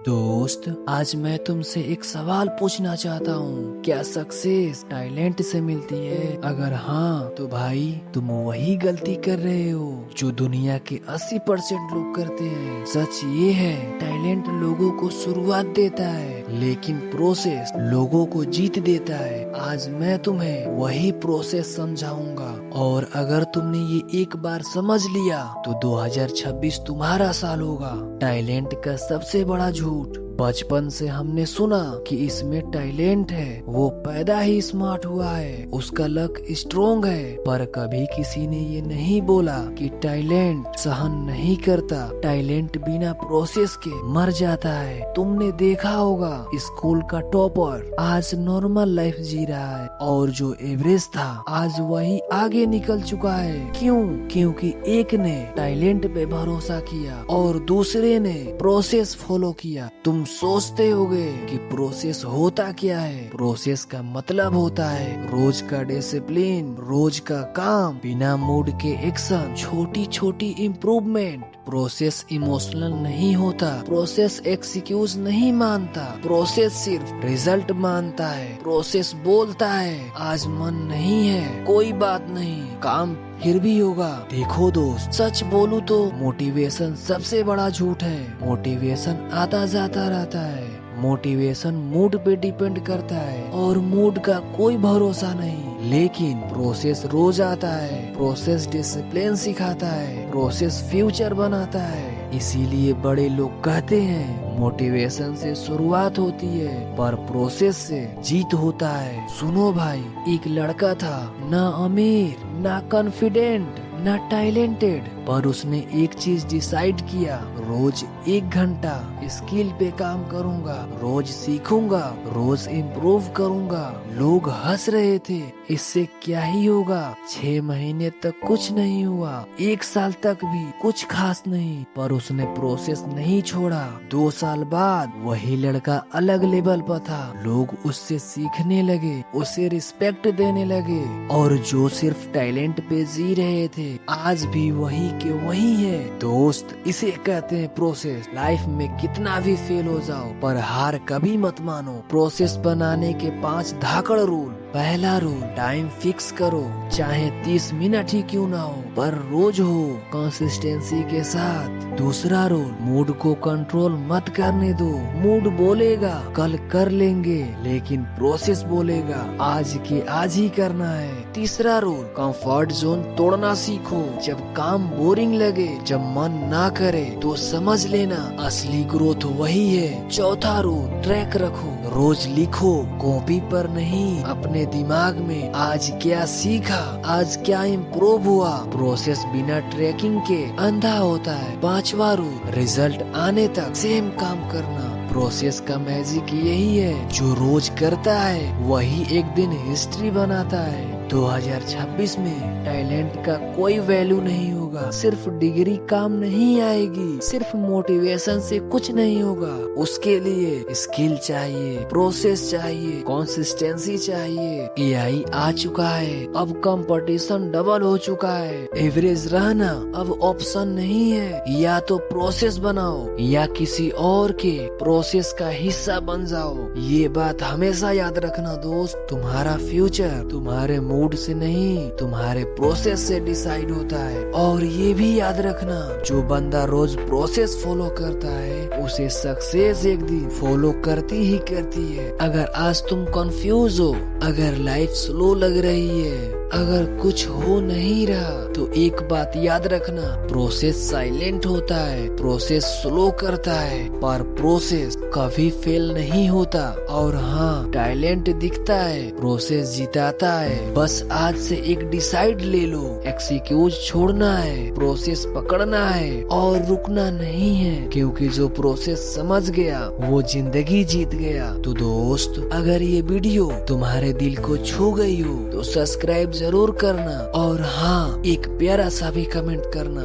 दोस्त, आज मैं तुमसे एक सवाल पूछना चाहता हूँ। क्या सक्सेस टैलेंट से मिलती है? अगर हाँ तो भाई तुम वही गलती कर रहे हो जो दुनिया के 80% लोग करते हैं। सच ये है, टैलेंट लोगों को शुरुआत देता है लेकिन प्रोसेस लोगों को जीत देता है। आज मैं तुम्हें वही प्रोसेस समझाऊंगा और अगर तुमने ये एक बार समझ लिया तो 2026 तुम्हारा साल होगा। टैलेंट का सबसे बड़ा झूठ, बचपन से हमने सुना कि इसमें टैलेंट है, वो पैदा ही स्मार्ट हुआ है, उसका लक स्ट्रोंग है। पर कभी किसी ने ये नहीं बोला कि टैलेंट सहन नहीं करता, टैलेंट बिना प्रोसेस के मर जाता है। तुमने देखा होगा स्कूल का टॉपर आज नॉर्मल लाइफ जी रहा है और जो एवरेज था आज वही आगे निकल चुका है। क्यों? क्योंकि एक ने टैलेंट पे भरोसा किया और दूसरे ने प्रोसेस फॉलो किया। तुम सोचते होगे कि प्रोसेस होता क्या है? प्रोसेस का मतलब होता है रोज का डिसिप्लिन, रोज का काम, बिना मूड के एक्शन, छोटी छोटी इम्प्रूवमेंट। प्रोसेस इमोशनल नहीं होता, प्रोसेस एक्सक्यूज नहीं मानता, प्रोसेस सिर्फ रिजल्ट मानता है। प्रोसेस बोलता है आज मन नहीं है, कोई बात नहीं, काम फिर भी होगा। देखो दोस्त, सच बोलूं तो मोटिवेशन सबसे बड़ा झूठ है। मोटिवेशन आता जाता रहता है, मोटिवेशन मूड पे डिपेंड करता है और मूड का कोई भरोसा नहीं। लेकिन प्रोसेस रोज आता है, प्रोसेस डिसिप्लिन सिखाता है, प्रोसेस फ्यूचर बनाता है। इसीलिए बड़े लोग कहते हैं मोटिवेशन से शुरुआत होती है पर प्रोसेस से जीत होता है। सुनो भाई, एक लड़का था, ना अमीर, ना कॉन्फिडेंट, ना टैलेंटेड, पर उसने एक चीज डिसाइड किया, रोज 1 घंटा स्किल पे काम करूंगा, रोज सीखूंगा, रोज इम्प्रूव करूंगा। लोग हंस रहे थे, इससे क्या ही होगा। 6 महीने तक कुछ नहीं हुआ, 1 साल तक भी कुछ खास नहीं, पर उसने प्रोसेस नहीं छोड़ा। 2 साल बाद वही लड़का अलग लेवल पर था, लोग उससे सीखने लगे, उसे रिस्पेक्ट देने लगे और जो सिर्फ टैलेंट पे जी रहे थे आज भी वही के वही है। दोस्त, इसे कहते हैं प्रोसेस। लाइफ में कितना भी फेल हो जाओ पर हार कभी मत मानो। प्रोसेस बनाने के 5 धाकड़ रूल। पहला रूल, टाइम फिक्स करो, चाहे 30 मिनट ही क्यों ना हो पर रोज हो कंसिस्टेंसी के साथ। दूसरा रूल, मूड को कंट्रोल मत करने दो। मूड बोलेगा कल कर लेंगे लेकिन प्रोसेस बोलेगा आज के आज ही करना है। तीसरा रूल, कंफर्ट जोन तोड़ना सीखो। जब काम बोरिंग लगे, जब मन ना करे तो समझ लेना असली ग्रोथ वही है। चौथा रूल, ट्रैक रखो, रोज लिखो, कॉपी पर नहीं, अपने दिमाग में आज क्या सीखा, आज क्या इम्प्रूव हुआ। प्रोसेस बिना ट्रैकिंग के अंधा होता है। 5वां रूल, रिजल्ट आने तक सेम काम करना। प्रोसेस का मैजिक यही है, जो रोज करता है वही एक दिन हिस्ट्री बनाता है। 2026 में टैलेंट का कोई वैल्यू नहीं होगा, सिर्फ डिग्री काम नहीं आएगी, सिर्फ मोटिवेशन से कुछ नहीं होगा। उसके लिए स्किल चाहिए, प्रोसेस चाहिए, कंसिस्टेंसी चाहिए। एआई आ चुका है, अब कंपटीशन डबल हो चुका है। एवरेज रहना अब ऑप्शन नहीं है, या तो प्रोसेस बनाओ या किसी और के प्रोसेस का हिस्सा बन जाओ। ये बात हमेशा याद रखना दोस्त, तुम्हारा फ्यूचर तुम्हारे मूड से नहीं, तुम्हारे प्रोसेस से डिसाइड होता है। और ये भी याद रखना, जो बंदा रोज प्रोसेस फॉलो करता है उसे सक्सेस एक दिन फॉलो करती ही करती है। अगर आज तुम कंफ्यूज हो, अगर लाइफ स्लो लग रही है, अगर कुछ हो नहीं रहा तो एक बात याद रखना, प्रोसेस साइलेंट होता है, प्रोसेस स्लो करता है पर प्रोसेस कभी फेल नहीं होता। और हाँ, टैलेंट दिखता है, प्रोसेस जिताता है। बस आज से एक डिसाइड ले लो, एक्सक्यूज छोड़ना है, प्रोसेस पकड़ना है और रुकना नहीं है, क्योंकि जो प्रोसेस समझ गया वो जिंदगी जीत गया। तो दोस्त, अगर ये वीडियो तुम्हारे दिल को छू गई हो तो सब्सक्राइब जरूर करना और हाँ, एक प्यारा सा भी कमेंट करना।